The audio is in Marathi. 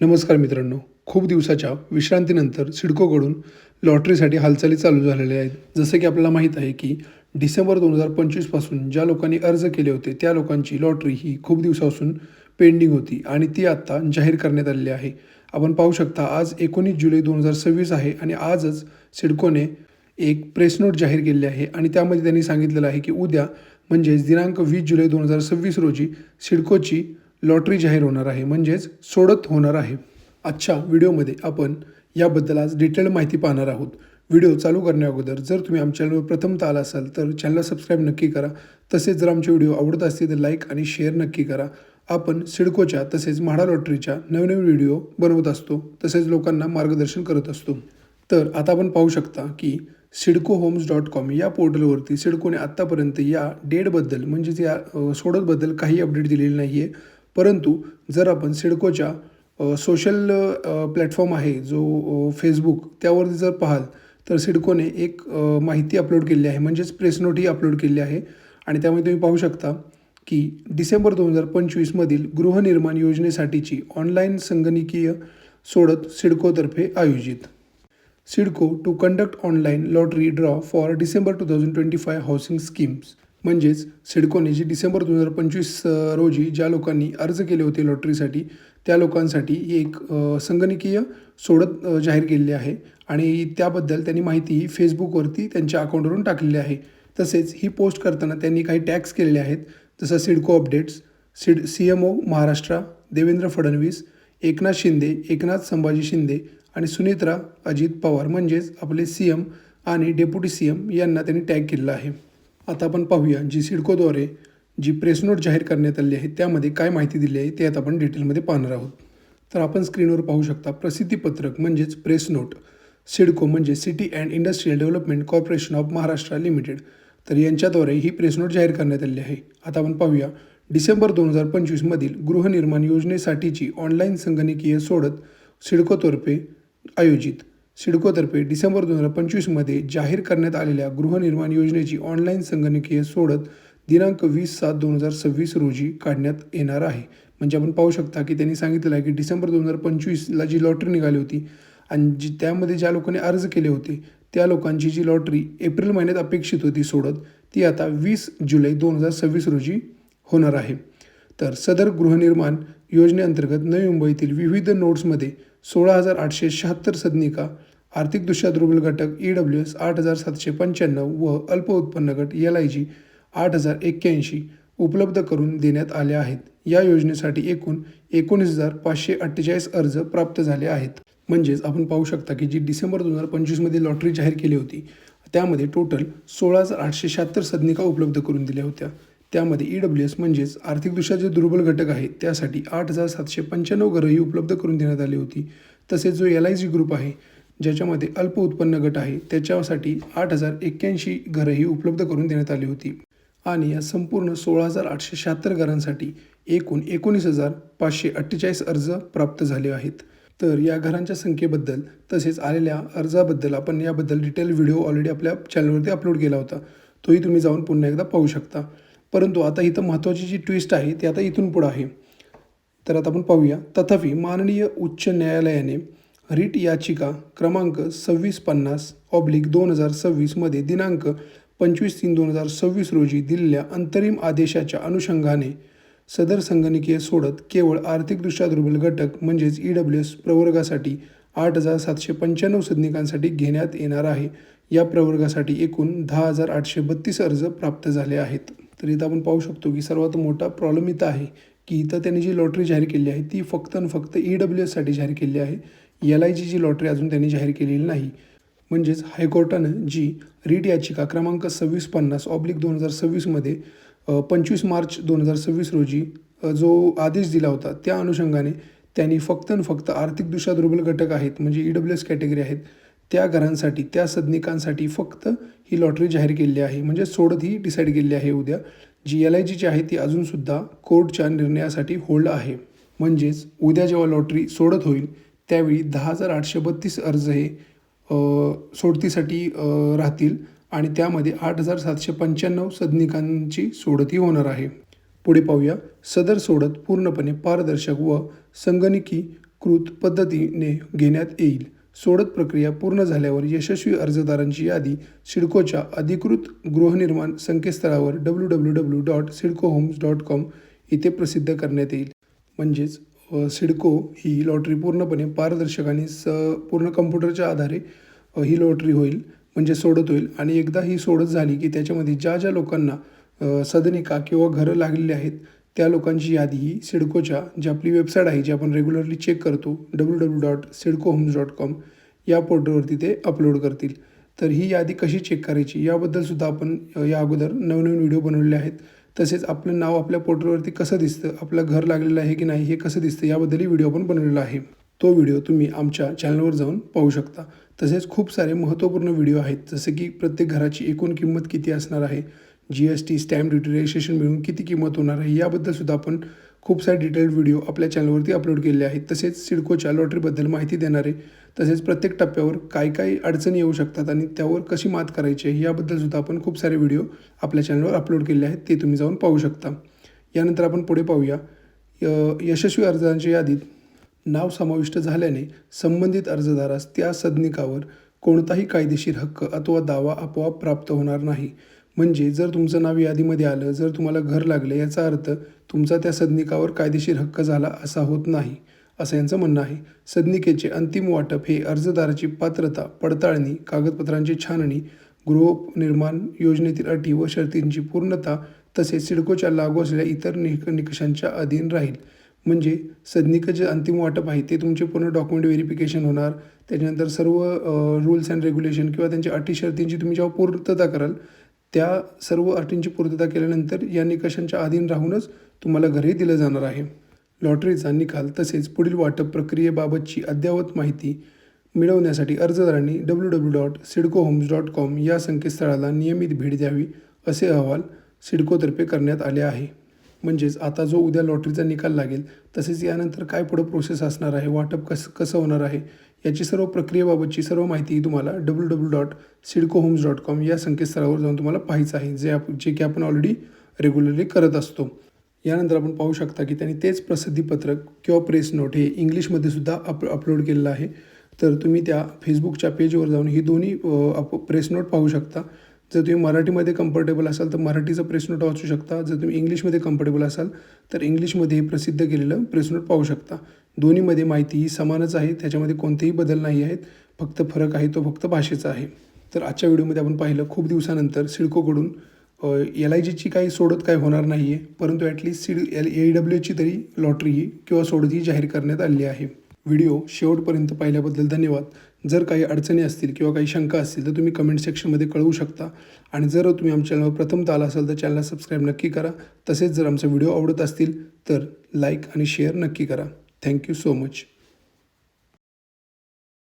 नमस्कार मित्रांनो. खूप दिवसाच्या विश्रांतीनंतर सिडकोकडून लॉटरीसाठी हालचाली चालू झालेल्या आहेत. जसं की आपल्याला माहीत आहे की डिसेंबर 2025 पासून ज्या लोकांनी अर्ज केले होते त्या लोकांची लॉटरी ही खूप दिवसापासून पेंडिंग होती आणि ती आत्ता जाहीर करण्यात आलेली आहे. आपण पाहू शकता आज 19 जुलै 2026 आहे आणि आजच सिडकोने एक प्रेस नोट जाहीर केलेली आहे आणि त्यामध्ये त्यांनी सांगितलेलं आहे की उद्या म्हणजेच दिनांक 20 जुलै 2026 रोजी सिडकोची लॉटरी जाहीर होणार आहे, म्हणजेच सोडत होणार आहे. आजच्या व्हिडिओमध्ये आपण याबद्दल आज डिटेल माहिती पाहणार आहोत. व्हिडिओ चालू करण्याअगोदर जर तुम्ही आमच्या चॅनलवर प्रथमतः आला असाल तर चॅनलला सबस्क्राईब नक्की करा. तसेच जर आमचे व्हिडिओ आवडत असतील तर लाईक आणि शेअर नक्की करा. आपण सिडकोच्या तसेच म्हाडा लॉटरीच्या नवनवीन व्हिडिओ बनवत असतो, तसेच लोकांना मार्गदर्शन करत असतो. तर आता आपण पाहू शकता की siddcohomes.com या पोर्टलवरती सिडकोने आत्तापर्यंत या डेटबद्दल म्हणजेच या सोडतबद्दल काही अपडेट दिलेली नाही आहे. परंतु जर आपण सिडकोच्या सोशल प्लॅटफॉर्म आहे जो फेसबुक त्यावरती जर पाहाल तर सिडकोने एक माहिती अपलोड केली आहे, म्हणजेच प्रेस नोटही अपलोड केली आहे आणि त्यामध्ये तुम्ही पाहू शकता की डिसेंबर 2025 गृहनिर्माण योजनेसाठीची ऑनलाईन संगणकीय सोडत सिडकोतर्फे आयोजित. CIDCO to conduct online lottery draw for December 2025 housing schemes. म्हणजेच सिडकोने जी डिसेंबर 2025 रोजी ज्या लोकांनी अर्ज केले होते लॉटरीसाठी त्या लोकांसाठी एक संगणकीय सोडत जाहीर केलेली आहे आणि त्याबद्दल त्यांनी माहिती फेसबुकवरती त्यांच्या अकाउंटवरून टाकलेली आहे. तसेच ही पोस्ट करताना त्यांनी काही टॅग्स केलेले आहेत, जसं सिडको अपडेट्स, CMO महाराष्ट्र, देवेंद्र फडणवीस, एकनाथ शिंदे, एकनाथ संभाजी शिंदे आणि सुनेत्रा अजित पवार म्हणजेच आपले CM आणि डेप्युटी CM यांना त्यांनी टॅग केलेलं आहे. आता आपण पाहूया जी सिडकोद्वारे जी प्रेस नोट जाहीर करण्यात आली आहे त्यामध्ये काय माहिती दिली आहे ते आता आपण डिटेलमध्ये पाहणार आहोत. तर आपण स्क्रीनवर पाहू शकता प्रसिद्धीपत्रक म्हणजेच प्रेस नोट. सिडको म्हणजे city and industrial development corporation of Maharashtra limited, तर यांच्याद्वारे ही प्रेस नोट जाहीर करण्यात आली आहे. आता आपण पाहूया डिसेंबर 2025 गृहनिर्माण योजनेसाठीची ऑनलाईन संगणकीय सोडत सिडकोतर्फे आयोजित. सिडकोतर्फे डिसेंबर 2025 जाहीर करण्यात आलेल्या गृहनिर्माण योजनेची ऑनलाईन संगणकीय सोडत दिनांक 20/7/2026 रोजी काढण्यात येणार आहे. म्हणजे आपण पाहू शकता की त्यांनी सांगितलं आहे की डिसेंबर 2025ला जी लॉटरी निघाली होती आणि त्यामध्ये ज्या लोकांनी अर्ज केले होते त्या लोकांची जी लॉटरी एप्रिल महिन्यात अपेक्षित होती सोडत, ती आता 20 जुलै 2026 रोजी होणार आहे. तर सदर गृहनिर्माण योजनेअंतर्गत नवी मुंबईतील विविध नोड्समध्ये 16,876 सदनिका, आर्थिकदृष्ट्या दुर्बल घटक EWS 8,795 व अल्प उत्पन्न गट LIG 8,081 उपलब्ध करून देण्यात आले आहेत. या योजनेसाठी एकूण 19,548 अर्ज प्राप्त झाले आहेत. म्हणजेच आपण पाहू शकता की जी डिसेंबर 2025 लॉटरी जाहीर केली होती त्यामध्ये टोटल 16,876 सदनिका उपलब्ध करून दिल्या होत्या. त्यामध्ये EWS म्हणजेच आर्थिकदृष्ट्या जे दुर्बल घटक आहेत त्यासाठी 8,795 घरंही उपलब्ध करून देण्यात आली होती. तसेच जो LIG ग्रुप आहे ज्याच्यामध्ये अल्प उत्पन्न गट आहे त्याच्यासाठी 8,081 घरंही उपलब्ध करून देण्यात आली होती आणि या संपूर्ण 16,876 घरांसाठी एकूण 19,548 अर्ज प्राप्त झाले आहेत. तर या घरांच्या संख्येबद्दल तसेच आलेल्या अर्जाबद्दल आपण याबद्दल डिटेल व्हिडिओ ऑलरेडी आपल्या चॅनलवरती अपलोड केला होता, तोही तुम्ही जाऊन पुन्हा एकदा पाहू शकता. परंतु आता इथं महत्त्वाची जी ट्विस्ट आहे ती आता इथून पुढं आहे. तर आता आपण पाहूया. तथापि माननीय उच्च न्यायालयाने रिट याचिका क्रमांक 2650/2026 दिनांक 25/3/2026 रोजी दिलेल्या अंतरिम आदेशाच्या अनुषंगाने सदर संगणकीय सोडत केवळ आर्थिकदृष्ट्या दुर्बल घटक म्हणजेच EWS प्रवर्गासाठी 8,795 सदनिकांसाठी घेण्यात येणार आहे. या प्रवर्गासाठी एकूण 10,832 अर्ज प्राप्त झाले आहेत. तर इथं आपण पाहू शकतो की सर्वात मोठा प्रॉब्लेम इथं आहे की इथं त्यांनी जी लॉटरी जाहीर केली आहे ती फक्त आणि फक्त EWSसाठी जाहीर केली आहे. LIG जी लॉटरी अजून त्यांनी जाहीर केलेली नाही. म्हणजेच हायकोर्टानं जी रिट याचिका क्रमांक 2650/2026 25 मार्च 2026 रोजी जो आदेश दिला होता त्या अनुषंगाने त्यांनी फक्त आणि फक्त आर्थिकदृष्ट्या दुर्बल घटक आहेत म्हणजे EWS कॅटेगरी आहेत त्या घरांसाठी त्या सदनिकांसाठी फक्त ही लॉटरी जाहीर केलेली आहे. म्हणजे सोडत ही डिसाईड केलेली आहे उद्या. जी LIG जी आहे ती अजूनसुद्धा कोर्टच्या निर्णयासाठी होल्ड आहे. म्हणजेच उद्या जेव्हा लॉटरी सोडत होईल त्यावेळी 10,832 अर्ज हे सोडतीसाठी राहतील आणि त्यामध्ये 8,795 सदनिकांची सोडती होणार आहे. पुढे पाहूया. सदर सोडत पूर्णपणे पारदर्शक व संगणकीकृत अधिकृत पद्धतीने घेण्यात येईल. सोडत प्रक्रिया पूर्ण झाल्यावर यशस्वी अर्जदारांची यादी सिडकोच्या अधिकृत गृहनिर्माण संकेतस्थळावर www.sidcohomes.com इथे प्रसिद्ध करण्यात येईल. म्हणजेच सिडको ही लॉटरी पूर्णपणे पारदर्शक आणि पूर्ण कम्प्युटरच्या आधारे ही लॉटरी होईल, म्हणजे सोडत होईल. आणि एकदा ही सोडत झाली की त्याच्यामध्ये ज्या ज्या लोकांना सदनिका किंवा घरं लागलेली आहेत त्या लोकांची यादी ही सिडकोच्या जी आपली वेबसाईट आहे, जी आपण रेग्युलरली चेक करतो, www.sidcohomes.com या पोर्टलवरती ते अपलोड करतील. तर ही यादी कशी चेक करायची याबद्दलसुद्धा आपण या अगोदर नवनवीन व्हिडिओ बनवलेले आहेत. तसेच आपलं नाव आपल्या पोर्टलवरती कसं दिसतं, आपलं घर लागलेलं आहे की नाही हे कसं दिसतं याबद्दलही व्हिडिओ आपण बनवलेला आहे. तो व्हिडिओ तुम्ही आमच्या चॅनलवर जाऊन पाहू शकता. तसेच खूप सारे महत्त्वपूर्ण व्हिडिओ आहेत, जसे की प्रत्येक घराची एकूण किंमत किती असणार आहे, GST, स्टॅम्प ड्युटी, रजिस्ट्रेशन मिळून किती किंमत होणार आहे याबद्दलसुद्धा आपण खूप सारे डिटेल्ड व्हिडिओ आपल्या चॅनलवरती अपलोड केलेले आहेत. तसेच सिडकोच्या लॉटरीबद्दल माहिती देणारे, तसेच प्रत्येक टप्प्यावर काय काय अडचणी येऊ शकतात आणि त्यावर कशी मात करायची आहे याबद्दलसुद्धा आपण खूप सारे व्हिडिओ आपल्या चॅनलवर अपलोड केले आहेत, ते तुम्ही जाऊन पाहू शकता. यानंतर आपण पुढे पाहूया. यशस्वी अर्जदारांच्या यादीत नाव समाविष्ट झाल्याने संबंधित अर्जदारास त्या सदनिकावर कोणताही कायदेशीर हक्क अथवा दावा आपोआप प्राप्त होणार नाही. म्हणजे जर तुमचं नाव यादीमध्ये आलं, जर तुम्हाला घर लागलं, याचा अर्थ तुमचा त्या सदनिकावर कायदेशीर हक्क झाला असा होत नाही, असं यांचं म्हणणं आहे. सदनिकेचे अंतिम वाटप हे अर्जदाराची पात्रता, पडताळणी, कागदपत्रांची छाननी, गृहनिर्माण योजनेतील अटी व शर्तींची पूर्णता तसेच सिडकोच्या लागू असलेल्या इतर निकषांच्या अधीन राहील. म्हणजे सदनिकेचे अंतिम वाटप आहे ते तुमचे पूर्ण डॉक्युमेंट व्हेरिफिकेशन होणार. त्याच्यानंतर सर्व रूल्स अँड रेग्युलेशन किंवा त्यांच्या अटी शर्तींची तुम्ही जेव्हा पूर्तता कराल, त्या सर्व अटींची पूर्तता केल्यानंतर या निकषांच्या अधीन राहूनच तुम्हाला घरही दिलं जाणार आहे. लॉटरीचा निकाल तसेच पुढील वाटप प्रक्रियेबाबतची अद्ययावत माहिती मिळवण्यासाठी अर्जदारांनी www.sidcohomes.com या संकेतस्थळाला नियमित भेट द्यावी, असे अहवाल सिडकोतर्फे करण्यात आले आहे. म्हणजेच आता जो उद्या लॉटरीचा निकाल लागेल, तसेच यानंतर काय पुढं प्रोसेस असणार आहे, वाटप कसं होणार आहे, याची सर्व प्रक्रियेबाबतची सर्व माहिती तुम्हाला www.sidcohomes.com या संकेतस्थळावर जाऊन तुम्हाला पाहायचं आहे, जे की आपण ऑलरेडी रेग्युलरली करत असतो. यानंतर आपण पाहू शकता की त्यांनी तेच प्रसिद्धीपत्रक किंवा प्रेस नोट हे इंग्लिशमध्ये सुद्धा अपलोड केलेलं आहे. तर तुम्ही त्या फेसबुकच्या पेजवर जाऊन ही दोन्ही प्रेस नोट पाहू शकता. जर तुम्ही मराठीमध्ये कम्फर्टेबल असाल तर मराठीचं प्रेस नोट वाचू शकता. जर तुम्ही इंग्लिशमध्ये कम्फर्टेबल असाल तर इंग्लिशमध्ये प्रसिद्ध केलेलं प्रेस नोट पाहू शकता. दोन्हीमध्ये माहिती ही समानच आहे, त्याच्यामध्ये कोणतेही बदल नाही आहेत, फक्त फरक आहे तो फक्त भाषेचा आहे. तर आजच्या व्हिडिओमध्ये आपण पाहिलं खूप दिवसानंतर सिडकोकडून LIGची काही सोडत काय होणार नाही आहे, परंतु ॲटलिस्ट AEWची तरी लॉटरी किंवा सोडत ही जाहीर करण्यात आली आहे. व्हिडिओ शेवटपर्यंत पाहिल्याबद्दल धन्यवाद. जर काही अडचणी असतील किंवा काही शंका असतील तर तुम्ही कमेंट सेक्शनमध्ये कळवू शकता. आणि जर तुम्ही आमच्या चॅनलवर प्रथमतः आला असाल तर चॅनलला सबस्क्राईब नक्की करा. तसेच जर आमचे व्हिडिओ आवडत असतील तर लाईक आणि शेअर नक्की करा. Thank you so much.